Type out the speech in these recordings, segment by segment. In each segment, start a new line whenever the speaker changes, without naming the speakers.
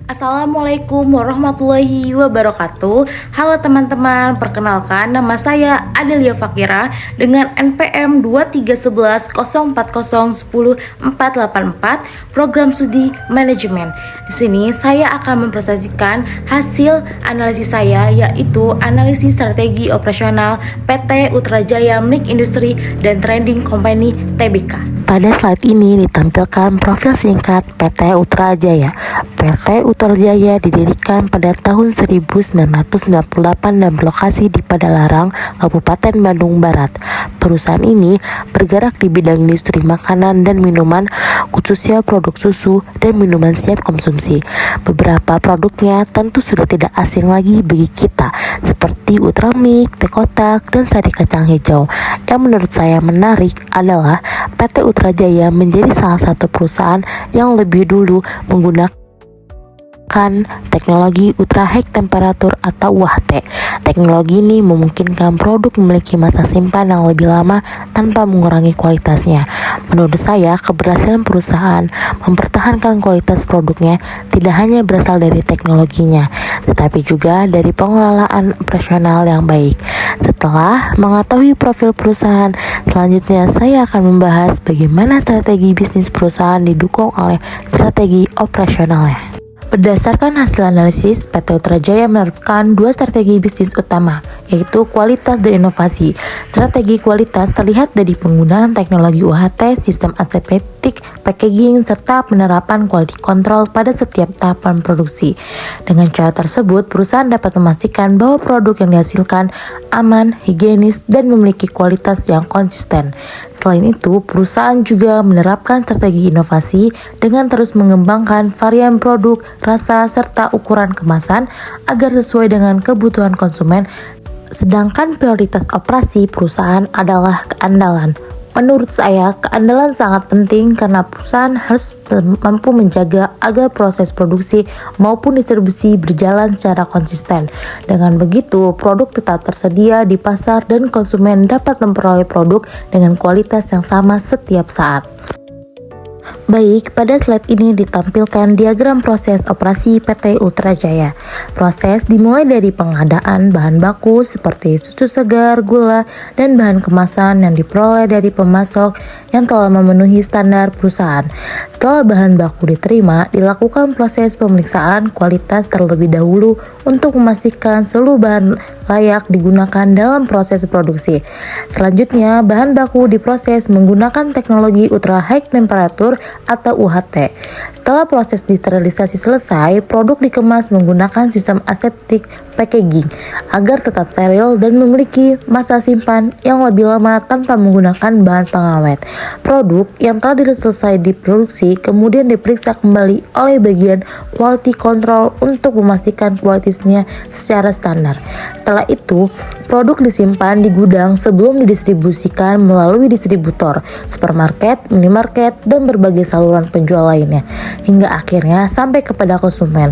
Assalamualaikum warahmatullahi wabarakatuh. Halo teman-teman, perkenalkan nama saya Adelia Fakira dengan NPM 23104010484 Program Studi Manajemen. Di sini saya akan mempresentasikan hasil analisis saya, yaitu analisis strategi operasional PT Utrajaya Milik Industri dan Trading Company Tbk.
Pada slide ini ditampilkan profil singkat PT Utrajaya. PT Utrajaya didirikan pada tahun 1998 dan berlokasi di Padalarang, Kabupaten Bandung Barat. Perusahaan ini bergerak di bidang industri makanan dan minuman, khususnya produk susu dan minuman siap konsumsi. Beberapa produknya tentu sudah tidak asing lagi bagi kita, seperti Ultramilk, teh kotak, dan sari kacang hijau. Yang menurut saya menarik adalah PT Utrajaya menjadi salah satu perusahaan yang lebih dulu menggunakan teknologi ultra high temperature atau UHT. Teknologi ini memungkinkan produk memiliki masa simpan yang lebih lama tanpa mengurangi kualitasnya. Menurut saya, keberhasilan perusahaan mempertahankan kualitas produknya tidak hanya berasal dari teknologinya, tetapi juga dari pengelolaan operasional yang baik. Setelah mengetahui profil perusahaan, selanjutnya saya akan membahas bagaimana strategi bisnis perusahaan didukung oleh strategi operasionalnya. Berdasarkan hasil analisis, PT Utrajaya menerapkan dua strategi bisnis utama, yaitu kualitas dan inovasi. Strategi kualitas terlihat dari penggunaan teknologi UHT, sistem aseptik, packaging, serta penerapan quality control pada setiap tahapan produksi. Dengan cara tersebut, perusahaan dapat memastikan bahwa produk yang dihasilkan aman, higienis, dan memiliki kualitas yang konsisten. Selain itu, perusahaan juga menerapkan strategi inovasi dengan terus mengembangkan varian produk, rasa, serta ukuran kemasan agar sesuai dengan kebutuhan konsumen. Sedangkan prioritas operasi perusahaan adalah keandalan. Menurut saya, keandalan sangat penting karena perusahaan harus mampu menjaga agar proses produksi maupun distribusi berjalan secara konsisten. Dengan begitu, produk tetap tersedia di pasar dan konsumen dapat memperoleh produk dengan kualitas yang sama setiap saat. Baik, pada slide ini ditampilkan diagram proses operasi PT Utrajaya. Proses dimulai dari pengadaan bahan baku seperti susu segar, gula, dan bahan kemasan yang diperoleh dari pemasok yang telah memenuhi standar perusahaan. Setelah bahan baku diterima, dilakukan proses pemeriksaan kualitas terlebih dahulu untuk memastikan seluruh bahan layak digunakan dalam proses produksi. Selanjutnya, bahan baku diproses menggunakan teknologi ultra high temperature atau UHT. Setelah proses disterilisasi selesai, produk dikemas menggunakan sistem aseptik packaging agar tetap steril dan memiliki masa simpan yang lebih lama tanpa menggunakan bahan pengawet. Produk yang telah selesai diproduksi kemudian diperiksa kembali oleh bagian quality control untuk memastikan kualitasnya secara standar. Setelah itu, produk disimpan di gudang sebelum didistribusikan melalui distributor, supermarket, minimarket, dan berbagai saluran penjual lainnya, hingga akhirnya sampai kepada konsumen.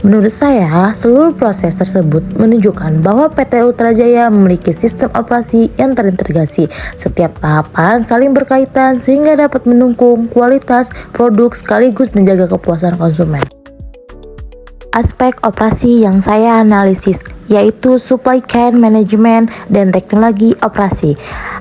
Menurut saya, seluruh proses tersebut menunjukkan bahwa PT Utrajaya memiliki sistem operasi yang terintegrasi. Setiap tahapan saling berkaitan sehingga dapat mendukung kualitas produk sekaligus menjaga kepuasan konsumen. Aspek operasi yang saya analisis yaitu supply chain management dan teknologi operasi.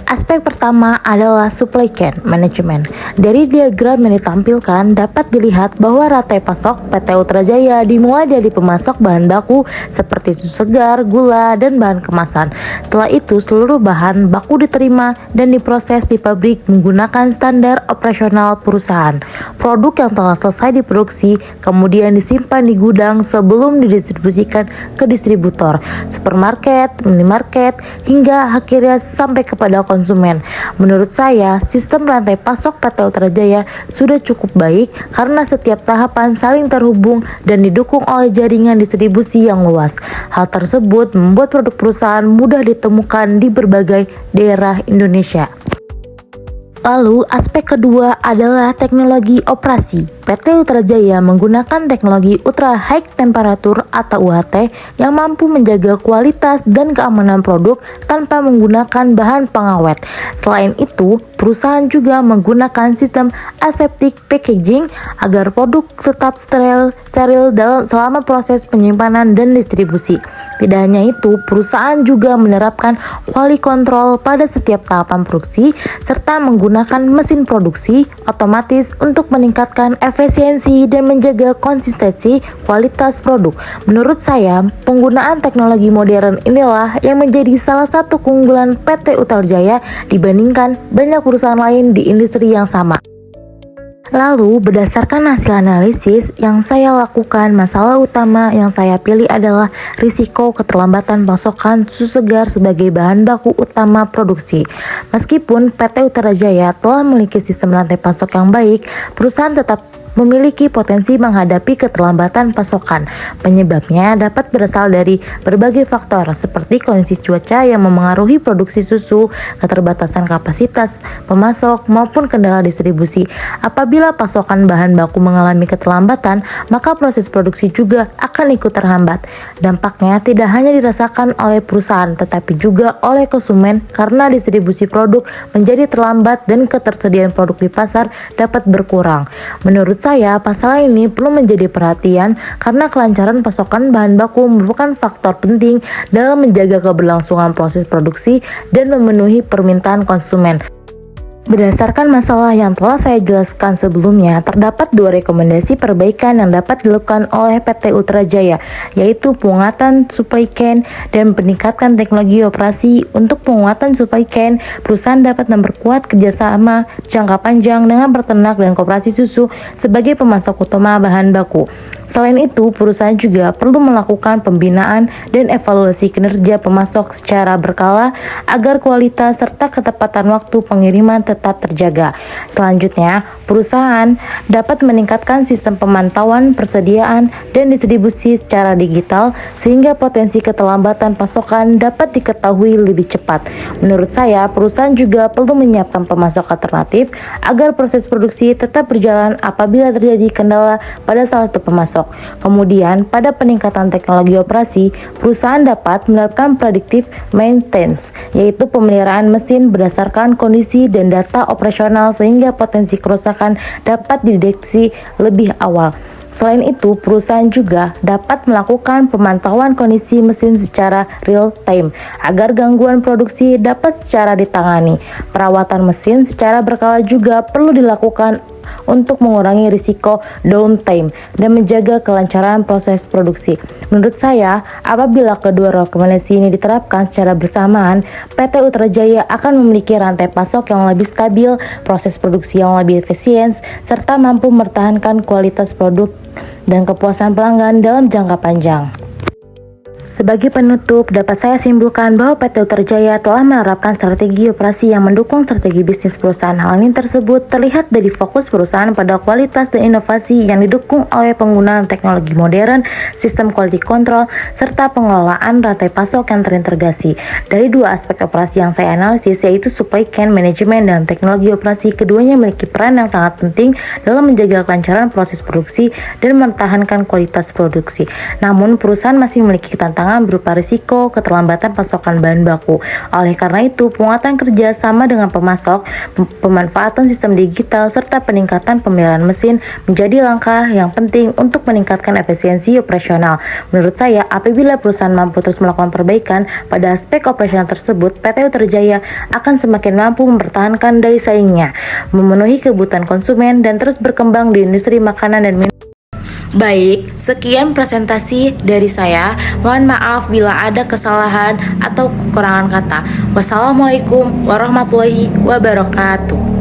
Aspek pertama adalah supply chain management. Dari diagram yang ditampilkan dapat dilihat bahwa rantai pasok PT Utrajaya dimulai dari pemasok bahan baku seperti susu segar, gula, dan bahan kemasan. Setelah itu seluruh bahan baku diterima dan diproses di pabrik menggunakan standar operasional perusahaan. Produk yang telah selesai diproduksi kemudian disimpan di gudang sebelum didistribusikan ke distributor, supermarket, minimarket, hingga akhirnya sampai kepada konsumen. Menurut saya, sistem rantai pasok PT Utrajaya sudah cukup baik karena setiap tahapan saling terhubung dan didukung oleh jaringan distribusi yang luas. Hal tersebut membuat produk perusahaan mudah ditemukan di berbagai daerah Indonesia. Lalu, aspek kedua adalah teknologi operasi.
PT Ultra Jaya menggunakan teknologi Ultra High Temperature atau UHT yang mampu menjaga kualitas dan keamanan produk tanpa menggunakan bahan pengawet. Selain itu, perusahaan juga menggunakan sistem aseptic packaging agar produk tetap steril dalam selama proses penyimpanan dan distribusi. Tidak hanya itu, perusahaan juga menerapkan quality control pada setiap tahapan produksi serta menggunakan mesin produksi otomatis untuk meningkatkan efisiensi dan menjaga konsistensi kualitas produk. Menurut saya, penggunaan teknologi modern inilah yang menjadi salah satu keunggulan PT Ultra Jaya dibandingkan banyak perusahaan lain di industri yang sama. Lalu, berdasarkan hasil analisis yang saya lakukan, masalah utama yang saya pilih adalah risiko keterlambatan pasokan susu segar sebagai bahan baku utama produksi. Meskipun PT Ultra Jaya telah memiliki sistem rantai pasok yang baik, perusahaan tetap memiliki potensi menghadapi keterlambatan pasokan. Penyebabnya dapat berasal dari berbagai faktor seperti kondisi cuaca yang memengaruhi produksi susu, keterbatasan kapasitas pemasok, maupun kendala distribusi. Apabila pasokan bahan baku mengalami keterlambatan, maka proses produksi juga akan ikut terhambat. Dampaknya tidak hanya dirasakan oleh perusahaan, tetapi juga oleh konsumen karena distribusi produk menjadi terlambat dan ketersediaan produk di pasar dapat berkurang. Menurut saya, masalah ini perlu menjadi perhatian karena kelancaran pasokan bahan baku merupakan faktor penting dalam menjaga keberlangsungan proses produksi dan memenuhi permintaan konsumen. Berdasarkan masalah yang telah saya jelaskan sebelumnya, terdapat dua rekomendasi perbaikan yang dapat dilakukan oleh PT Ultra Jaya, yaitu penguatan supply chain dan peningkatan teknologi operasi. Untuk penguatan supply chain, perusahaan dapat memperkuat kerjasama jangka panjang dengan peternak dan koperasi susu sebagai pemasok utama bahan baku. Selain itu, perusahaan juga perlu melakukan pembinaan dan evaluasi kinerja pemasok secara berkala agar kualitas serta ketepatan waktu pengiriman tetap terjaga. Selanjutnya, perusahaan dapat meningkatkan sistem pemantauan, persediaan, dan distribusi secara digital sehingga potensi keterlambatan pasokan dapat diketahui lebih cepat. Menurut saya, perusahaan juga perlu menyiapkan pemasok alternatif agar proses produksi tetap berjalan apabila terjadi kendala pada salah satu pemasok. Kemudian, pada peningkatan teknologi operasi, perusahaan dapat menerapkan predictive maintenance, yaitu pemeliharaan mesin berdasarkan kondisi dan data operasional sehingga potensi kerusakan dapat dideteksi lebih awal. Selain itu, perusahaan juga dapat melakukan pemantauan kondisi mesin secara real time agar gangguan produksi dapat secara ditangani. Perawatan mesin secara berkala juga perlu dilakukan untuk mengurangi risiko downtime dan menjaga kelancaran proses produksi. Menurut saya, apabila kedua rekomendasi ini diterapkan secara bersamaan, PT Ultra Jaya akan memiliki rantai pasok yang lebih stabil, proses produksi yang lebih efisien, serta mampu mempertahankan kualitas produk dan kepuasan pelanggan dalam jangka panjang. Sebagai penutup, dapat saya simpulkan bahwa PT Ultra Jaya telah menerapkan strategi operasi yang mendukung strategi bisnis perusahaan. Hal ini tersebut terlihat dari fokus perusahaan pada kualitas dan inovasi yang didukung oleh penggunaan teknologi modern, sistem quality control, serta pengelolaan rantai pasok yang terintegrasi. Dari dua aspek operasi yang saya analisis, yaitu supply chain management dan teknologi operasi, keduanya memiliki peran yang sangat penting dalam menjaga kelancaran proses produksi dan mempertahankan kualitas produksi. Namun, perusahaan masih memiliki tantangan berupa risiko keterlambatan pasokan bahan baku. Oleh karena itu, penguatan kerja sama dengan pemasok, pemanfaatan sistem digital, serta peningkatan pemeliharaan mesin menjadi langkah yang penting untuk meningkatkan efisiensi operasional. Menurut saya, apabila perusahaan mampu terus melakukan perbaikan pada aspek operasional tersebut, PT Ultra Jaya akan semakin mampu mempertahankan daya saingnya, memenuhi kebutuhan konsumen, dan terus berkembang di industri makanan dan minuman. Baik, sekian presentasi dari saya. Mohon maaf bila ada kesalahan atau kekurangan kata. Wassalamualaikum warahmatullahi wabarakatuh.